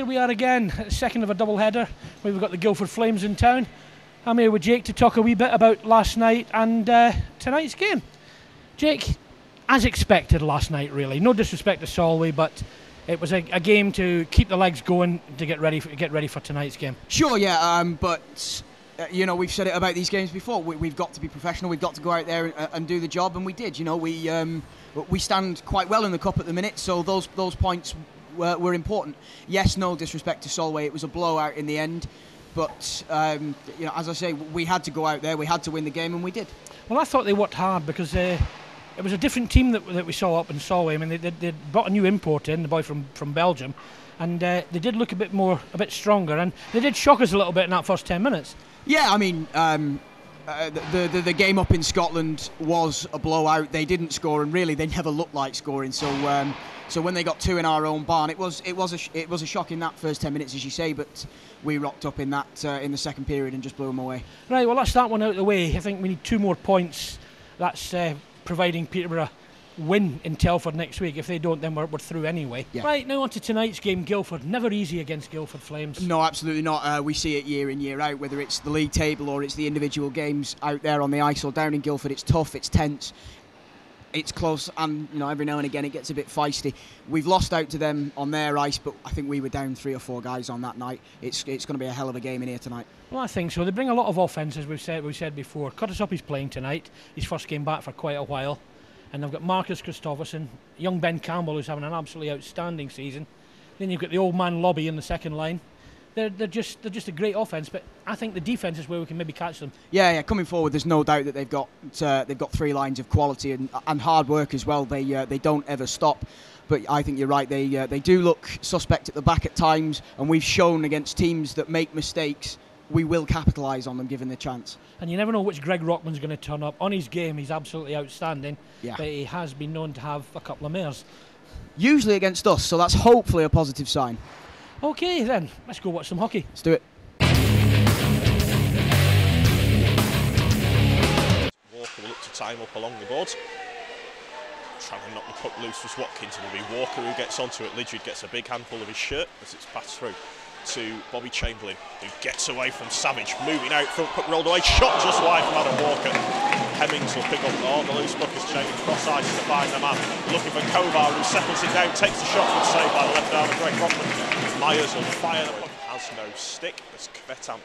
we are again, second of a double header. We've got the Guildford Flames in town. I'm here with Jake to talk a wee bit about last night and tonight's game. Jake, as expected last night, really. No disrespect to Solway, but it was a game to keep the legs going to get ready for tonight's game. Sure, yeah, but you know, we've said it about these games before. We've got to be professional. We've got to go out there and do the job, and we did. You know, we stand quite well in the cup at the minute, so those points were important. Yes, no disrespect to Solway. It was a blowout in the end, but you know, as I say, we had to go out there. We had to win the game, and we did. Well, I thought they worked hard because it was a different team that we saw up in Solway. I mean, they brought a new import in, the boy from Belgium, and they did look a bit stronger, and they did shock us a little bit in that first 10 minutes. Yeah, I mean, the game up in Scotland was a blowout. They didn't score, and really, they never looked like scoring. So when they got two in our own barn, it was a shock in that first 10 minutes, as you say. But we rocked up in that in the second period and just blew them away. Right. Well, that's that one out of the way. I think we need 2 more points. That's providing Peterborough win in Telford next week. If they don't, then we're through anyway. Yeah. Right, now on to tonight's game, Guildford. Never easy against Guildford Flames. No, absolutely not. We see it year in, year out, whether it's the league table or it's the individual games out there on the ice or down in Guildford. It's tough, it's tense, it's close, and you know, every now and again it gets a bit feisty. We've lost out to them on their ice, but I think we were down 3 or 4 guys on that night. It's going to be a hell of a game in here tonight. Well, I think so. They bring a lot of offence, as we've said before. Curtis Uppy's playing tonight. His first game back for quite a while. And they've got Marcus Christopherson, young Ben Campbell, who's having an absolutely outstanding season. Then you've got the old man Lobby in the second line. They're just a great offence, but I think the defence is where we can maybe catch them. Yeah. Coming forward, there's no doubt that they've got 3 lines of quality and hard work as well. They don't ever stop. But I think you're right. They do look suspect at the back at times, and we've shown against teams that make mistakes, we will capitalise on them given the chance. And you never know which Greg Rockman's going to turn up. On his game, he's absolutely outstanding, yeah. But he has been known to have a couple of mares. Usually against us, so that's hopefully a positive sign. OK then, let's go watch some hockey. Let's do it. Walker will look to tie him up along the boards. Trying to knock the puck loose was Watkins, and it'll be Walker who gets onto it. Lidgett gets a big handful of his shirt as it's passed through to Bobby Chamberlain, who gets away from Savage, moving out front, puck rolled away, shot just wide from Adam Walker. Hemmings will pick up the loose puck as changed cross ice to find the man, looking for Kovar, who settles it down, takes the shot, but saved by the left arm of Greg Rockman. Myers will fire the puck, has no stick as Kvetam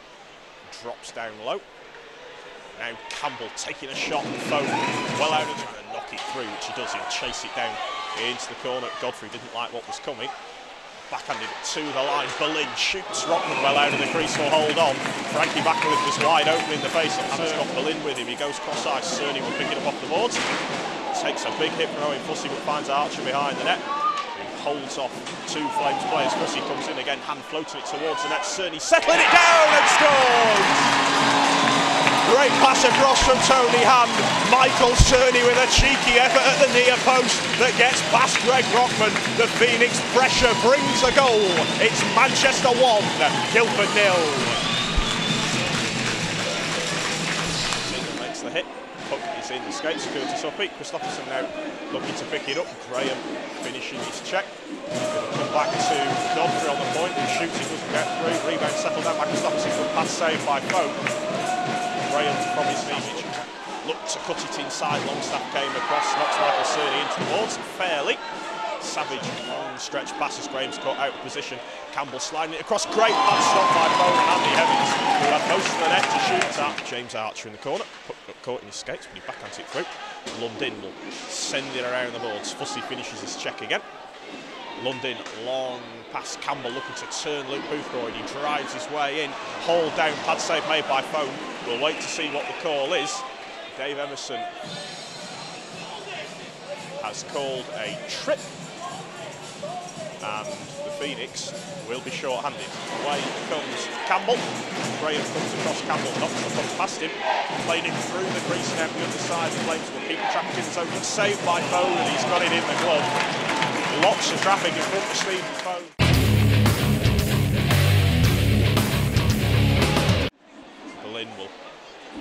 drops down low. Now Campbell taking a shot and Foe well out of trying to knock it through, which he does. He'll chase it down into the corner. Godfrey didn't like what was coming. Backhanded it to the line. Berlin shoots Rockman well out of the crease, will hold on. Frankie Backwith was wide open in the face, and has got Berlin with him. He goes cross ice. Cerny will pick it up off the boards. Takes a big hit from Owen Fussy, but finds Archer behind the net. He holds off 2 Flames players. Fussy comes in again, hand floating it towards the net. Cerny settling it down and scores! Great pass across from Tony Hand. Michael Cerny with a cheeky effort at the near post that gets past Greg Rockman. The Phoenix pressure brings a goal. It's Manchester 1, Guildford 0. Makes the hit. Puck is in the skates. Curtis Uppy. Christopherson now looking to pick it up. Graham finishing his check. Come back to Godfrey on the point. Who shoots, he doesn't get through. Rebound settled down by Christopherson. Good pass saved by Foe. Graham from his image looked to cut it inside. Longstaff came across, knocks Michael Cerny into the boards fairly. Savage long stretch passes. Graham's caught out of position. Campbell sliding it across. Great pass stopped by Bowen and Andy Hemmings, who had most of the net to shoot at. James Archer in the corner. Puck got caught in his skates when he backhands it through. Lundin will send it around the boards. Fussy finishes his check again. Lundin, long pass. Campbell looking to turn Luke Boothroyd. He drives his way in. Hold down, pad save made by Foam. We'll wait to see what the call is. Dave Emerson has called a trip, and the Phoenix will be short-handed. Away comes Campbell. Graham comes across Campbell, knocks the puck past him, played it through the crease and out the other side. The Flames will keep the traffic in the zone. It's saved by Foe, and he's got it in the glove. Lots of traffic in front of Stephen Foe. Berlin will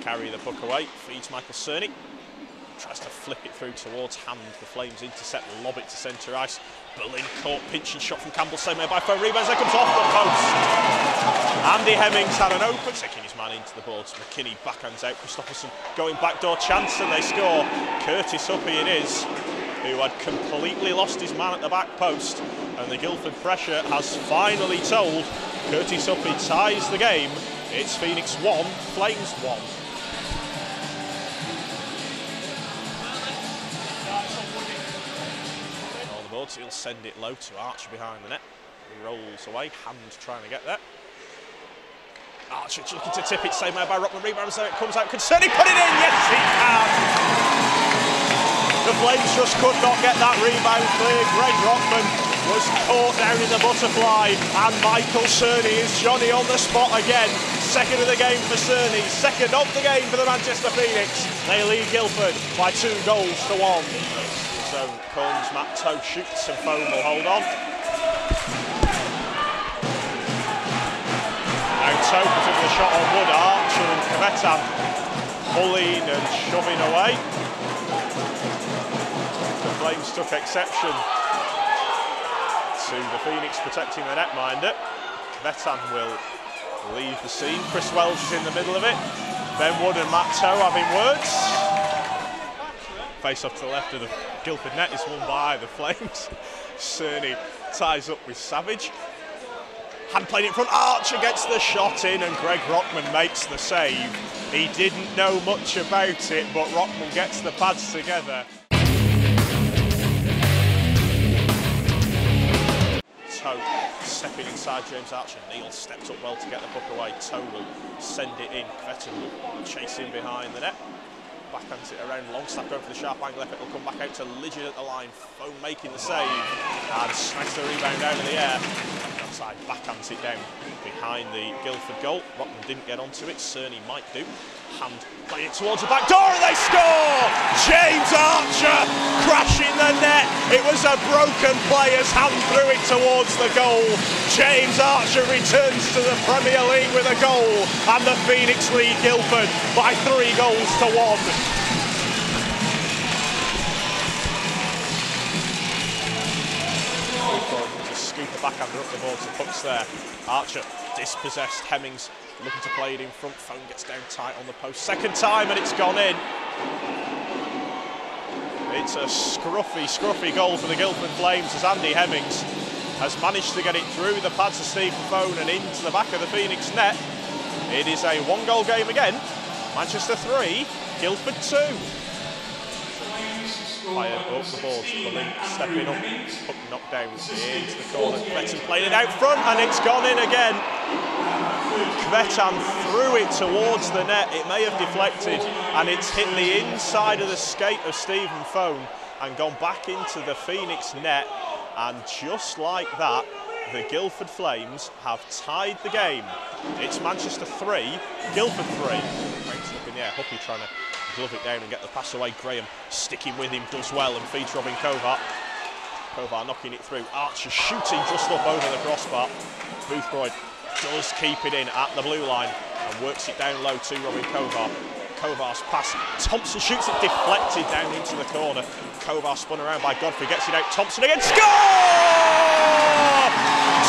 carry the puck away, feeds Michael Cerny. tries to flip it through towards Hand. The Flames intercept, lob it to centre ice. Berlin caught, pinching shot from Campbell, same way by phone rebounds, that comes off the post. Andy Hemmings had an open, taking his man into the boards. McKinney backhands out, Christopherson going backdoor chance, and they score. Curtis Uppy it is, who had completely lost his man at the back post, and the Guildford pressure has finally told. Curtis Uppy ties the game. It's Phoenix 1, Flames 1. On the boards, he'll send it low to Archer behind the net. He rolls away, Hand trying to get there. Archer looking to tip it, same way by Rockman, rebounds there, it comes out, concerning, put it in, yes he can! The Flames just could not get that rebound clear. Greg Rockman was caught down in the butterfly, and Michael Cerny is Johnny on the spot again. Second of the game for Cerny, second of the game for the Manchester Phoenix. They lead Guildford by 2 goals to 1. So Combs, Matt Toe shoots, and Foam will hold on. Now Toe took the shot on Wood, Archer and Kvetan pulling and shoving away. Flames took exception to the Phoenix protecting the netminder. Kvetan will leave the scene. Chris Wells is in the middle of it. Ben Wood and Matt Toe having words. Face off to the left of the Guildford net is won by the Flames. Cerny ties up with Savage. Hand played in front, Archer gets the shot in, and Greg Rockman makes the save. He didn't know much about it, but Rockman gets the pads together. Toe stepping inside James Archer. Neil stepped up well to get the puck away. Toe will send it in. Kvetan will chase in behind the net. Backhands it around. Longstaff going for the sharp angle. It will come back out to Lidget at the line. Foam making the save and snags the rebound down in the air. Outside, backhands it down behind the Guildford goal. Rockman didn't get onto it. Cerny might do. Hand play it towards the back door and they score! James Archer crashing the net. It was a broken play as Hand threw it towards the goal. James Archer returns to the Premier League with a goal, and the Phoenix lead Guildford by 3 goals to 1. Scoop the backhander up the board to pucks there. Archer dispossessed. Hemmings looking to play it in front. Foam gets down tight on the post. Second time and it's gone in. It's a scruffy goal for the Guildford Flames as Andy Hemmings has managed to get it through the pads of Stephen Foam and into the back of the Phoenix net. It is a 1-goal game again. Manchester 3, Guildford 2. Fired up the boards, Berlin stepping up, puck knocked down into the corner. Kvetan played it out front and it's gone in again. Kvetan threw it towards the net. It may have deflected and it's hit the inside of the skate of Stephen Foam and gone back into the Phoenix net. And just like that, the Guildford Flames have tied the game. It's Manchester 3, Guildford 3. Thanks, look in the air. Huppy trying to glove it down and get the pass away. Graham sticking with him, does well and feeds Robin Kovar. Kovar knocking it through. Archer shooting just up over the crossbar. Boothroyd does keep it in at the blue line and works it down low to Robin Kovar. Kovar's pass, Thompson shoots it deflected down into the corner. Kovar spun around by Godfrey, gets it out, Thompson again, score!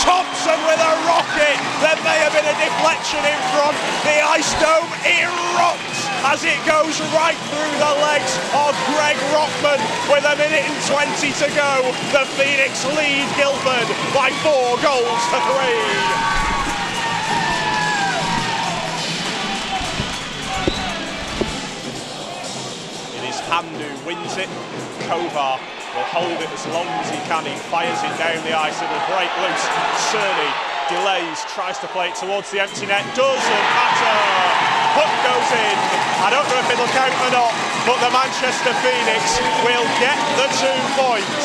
Thompson with a rocket. There may have been a deflection in front. The Ice Dome erupts as it goes right through the legs of Greg Rockman with 1 minute and 20 to go. The Phoenix lead Guildford by 4 goals to 3. Hand who wins it. Kovar will hold it as long as he can. He fires it down the ice. It'll break loose. Cerny delays, tries to play it towards the empty net. Doesn't matter. Puck goes in. I don't know if it'll count or not, but the Manchester Phoenix will get the 2 points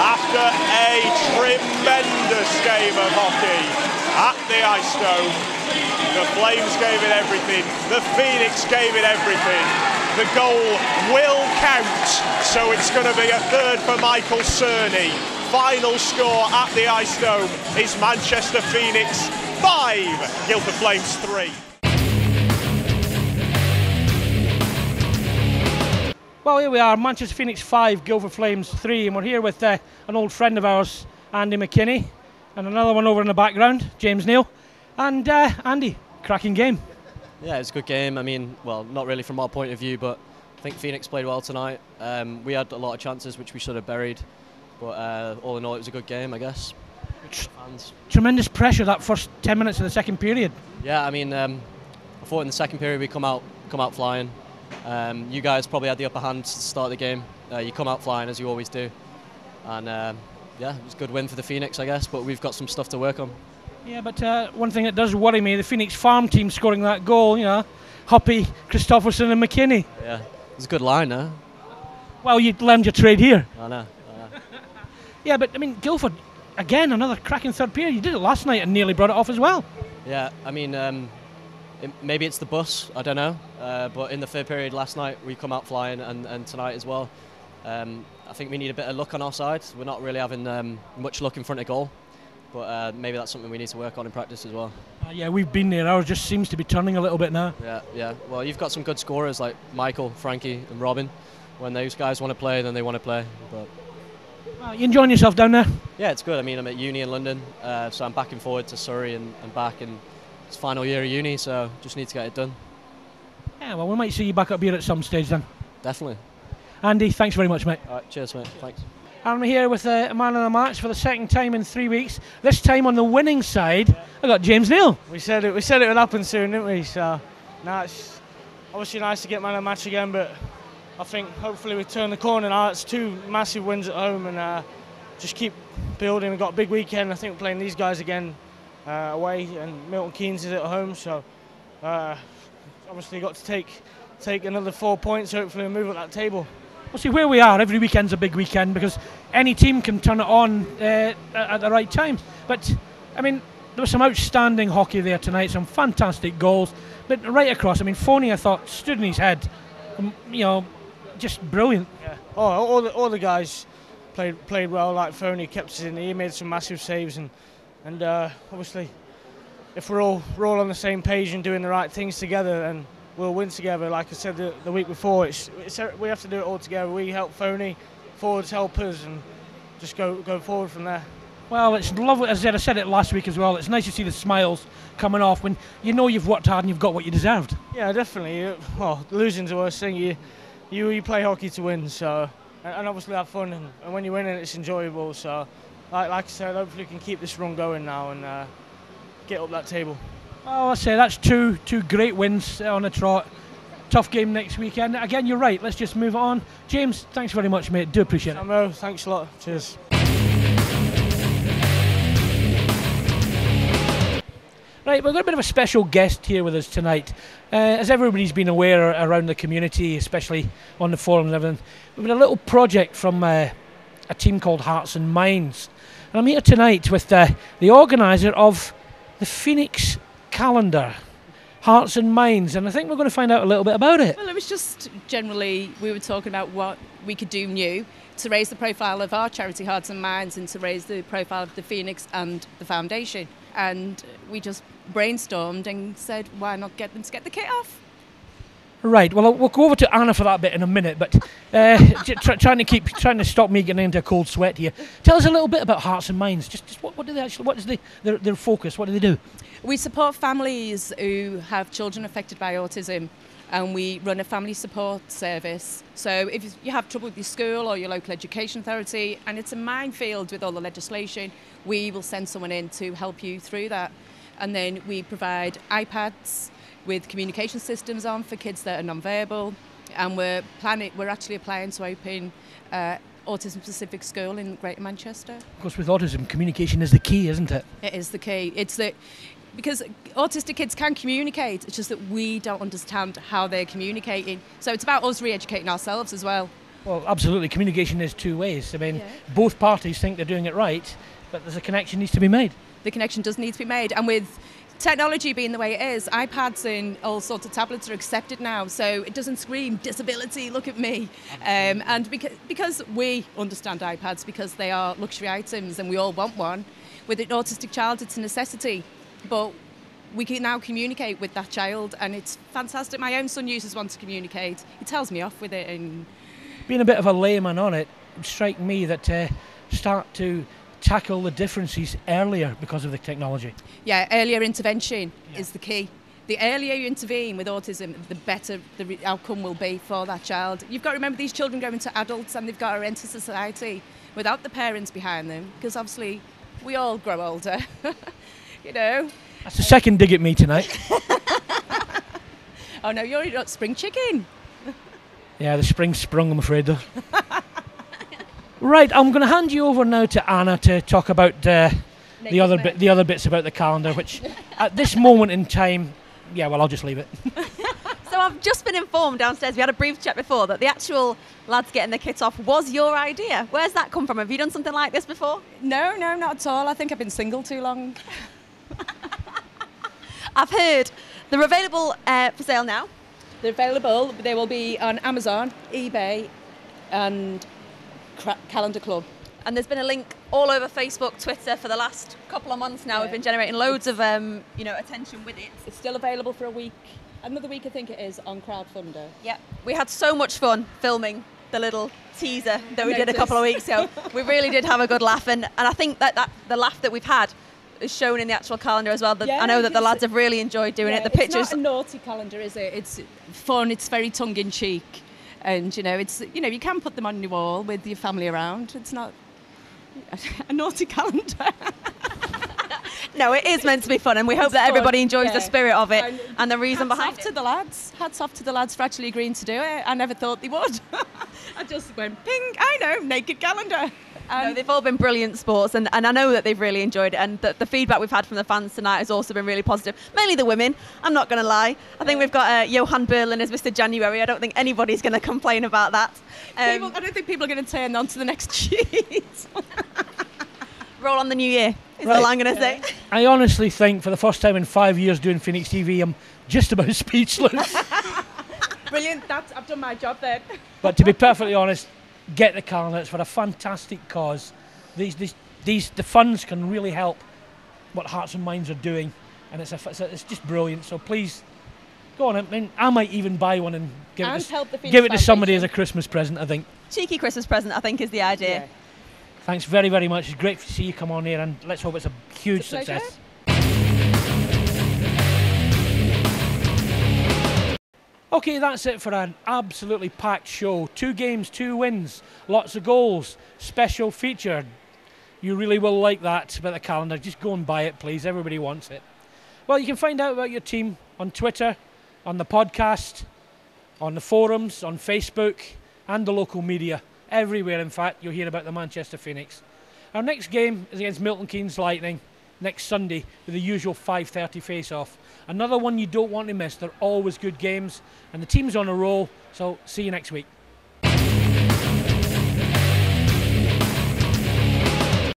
after a tremendous game of hockey at the Ice Dome. The Flames gave it everything. The Phoenix gave it everything. The goal will count, so it's going to be a 3rd for Michael Cerny. Final score at the Ice Dome is Manchester Phoenix 5, Guildford Flames 3. Well, here we are, Manchester Phoenix 5, Guildford Flames 3, and we're here with an old friend of ours, Andy McKinney, and another one over in the background, James Neal. And Andy, cracking game. Yeah, it was a good game. I mean, well, not really from our point of view, but I think Phoenix played well tonight. We had a lot of chances which we should have buried, but all in all, it was a good game, I guess. Fans. Tremendous pressure that first 10 minutes of the second period. Yeah, I mean, I thought in the second period we come out flying. You guys probably had the upper hand to start the game. You come out flying as you always do, and yeah, it was a good win for the Phoenix, I guess. But we've got some stuff to work on. Yeah, but one thing that does worry me, the Phoenix farm team scoring that goal. You know, Hoppy, Christopherson, and McKinney. Yeah, it was a good line, huh? Well, you learned your trade here. I know. Yeah, but I mean, Guildford. Again, another cracking third period. You did it last night and nearly brought it off as well. Yeah, I mean, maybe it's the bus, I don't know. But in the third period last night, we come out flying, and tonight as well. I think we need a bit of luck on our side. We're not really having much luck in front of goal. But maybe that's something we need to work on in practice as well. Yeah, we've been there. Ours just seems to be turning a little bit now. Yeah. Well, you've got some good scorers like Michael, Frankie, and Robin. When those guys want to play, then they want to play. But you enjoying yourself down there? Yeah, it's good. I mean, I'm at uni in London, so I'm back and forward to Surrey and back, and it's final year of uni, so just need to get it done. Yeah, well, we might see you back up here at some stage then. Definitely. Andy, thanks very much, mate. All right, cheers, mate. Thanks. I'm here with a man of the match for the second time in 3 weeks. This time on the winning side, I got James Neal. We said it would happen soon, didn't we? So now it's obviously nice to get man of the match again, but I think hopefully we turn the corner now. It's 2 massive wins at home, and just keep building. We've got a big weekend. I think we're playing these guys again away, and Milton Keynes is at home. So obviously got to take another 4 points. Hopefully, and move up that table. Well, see, where we are, every weekend's a big weekend because any team can turn it on at the right time. But I mean, there was some outstanding hockey there tonight. Some fantastic goals, but right across. I mean, Phoney, I thought, stood in his head. You know. Just brilliant. Yeah. Oh, all the guys played well. Like Phoney kept us in. He made some massive saves, and obviously, if we're all on the same page and doing the right things together, then we'll win together. Like I said the week before, we have to do it all together. We help Phoney, forwards help us, and just go forward from there. Well, it's lovely. As I said it last week as well. It's nice to see the smiles coming off when you know you've worked hard and you've got what you deserved. Yeah, definitely. Well, losing's the worst thing. You play hockey to win, so and obviously have fun, and when you win it, it's enjoyable. So, like I said, hopefully we can keep this run going now and get up that table. Oh, I say that's two great wins on the trot. Tough game next weekend. Again, you're right. Let's just move on. James, thanks very much, mate. Do appreciate it. Samo, thanks a lot. Cheers. Right, we've got a bit of a special guest here with us tonight. As everybody's been aware around the community, especially on the forum and everything, we've got a little project from a team called Hearts and Minds. And I'm here tonight with the organiser of the Phoenix calendar, Hearts and Minds, and I think we're going to find out a little bit about it. Well, it was just generally, we were talking about what we could do new to raise the profile of our charity, Hearts and Minds, and to raise the profile of the Phoenix and the foundation. And we just brainstormed and said, why not get them to get the kit off? Right, well, we'll go over to Anna for that bit in a minute, but trying to stop me getting into a cold sweat here. Tell us a little bit about Hearts and Minds. Just what do they actually? What is their focus? What do they do? We support families who have children affected by autism, and we run a family support service. So if you have trouble with your school or your local education authority, and it's a minefield with all the legislation, we will send someone in to help you through that. And then we provide iPads with communication systems on for kids that are non-verbal, and we're actually applying to open autism-specific school in Greater Manchester. Of course, with autism, communication is the key, isn't it? It is the key. Because autistic kids can communicate, it's just that we don't understand how they're communicating. So it's about us re-educating ourselves as well. Well, absolutely. Communication is 2 ways. I mean, both parties think they're doing it right, but there's a connection needs to be made. The connection does need to be made, and with technology being the way it is, iPads and all sorts of tablets are accepted now, so it doesn't scream disability, look at me. And because we understand iPads, because they are luxury items and we all want one, with an autistic child it's a necessity. But we can now communicate with that child, and it's fantastic. My own son uses one to communicate. He tells me off with it, and being a bit of a layman on it, it would strike me that start to tackle the differences earlier because of the technology. Yeah, earlier intervention is the key. The earlier you intervene with autism, the better the outcome will be for that child. You've got to remember these children go into adults and they've got to enter society without the parents behind them, because obviously we all grow older, you know. That's the second dig at me tonight. Oh no, you're not spring chicken. Yeah, the spring sprung, I'm afraid, though. Right, I'm going to hand you over now to Anna to talk about the other bits about the calendar, which at this moment in time, yeah, well, I'll just leave it. So I've just been informed downstairs, we had a brief chat before, that the actual lads getting the kit off was your idea. Where's that come from? Have you done something like this before? No, not at all. I think I've been single too long. I've heard they're available for sale now. They're available. They will be on Amazon, eBay, and Calendar Club. And there's been a link all over Facebook, Twitter for the last couple of months now. Yeah. We've been generating loads of attention with it. It's still available for a week. Another week, I think it is, on Crowdfunder. Yeah, we had so much fun filming the little teaser that we did a couple of weeks ago. We really did have a good laugh, and I think that the laugh that we've had is shown in the actual calendar as well. I know that the lads have really enjoyed doing it. The pictures. It's not a naughty calendar, is it? It's fun. It's very tongue-in-cheek, and it's you can put them on your wall with your family around. It's not a naughty calendar. No, it is meant to be fun, and we hope that everybody enjoys the spirit of it and the reason behind it. Hats off to the lads for actually agreeing to do it. I never thought they would. I just went, ping, I know, naked calendar. No, they've all been brilliant sports, and I know that they've really enjoyed it, and the feedback we've had from the fans tonight has also been really positive. Mainly the women, I'm not going to lie. I think we've got Johan Berlin as Mr. January. I don't think anybody's going to complain about that. I don't think people are going to turn on to the next sheet. Roll on the new year, is all I'm going to say. I honestly think for the first time in 5 years doing Phoenix TV, I'm just about speechless. Brilliant, I've done my job then. But to be perfectly honest, get the calendar. It's for a fantastic cause. The funds can really help what Hearts and Minds are doing, and it's just brilliant. So please go on. I mean, I might even buy one and give it to somebody as a Christmas present, I think. Cheeky Christmas present, I think, is the idea. Yeah. Thanks very, very much. It's great to see you come on here, and let's hope it's a huge success. Okay, that's it for an absolutely packed show. 2 games, 2 wins, lots of goals, special feature. You really will like that about the calendar. Just go and buy it, please. Everybody wants it. Well, you can find out about your team on Twitter, on the podcast, on the forums, on Facebook, and the local media. Everywhere, in fact, you'll hear about the Manchester Phoenix. Our next game is against Milton Keynes Lightning next Sunday with the usual 5:30 face-off. Another one you don't want to miss. They're always good games, and the team's on a roll, so see you next week.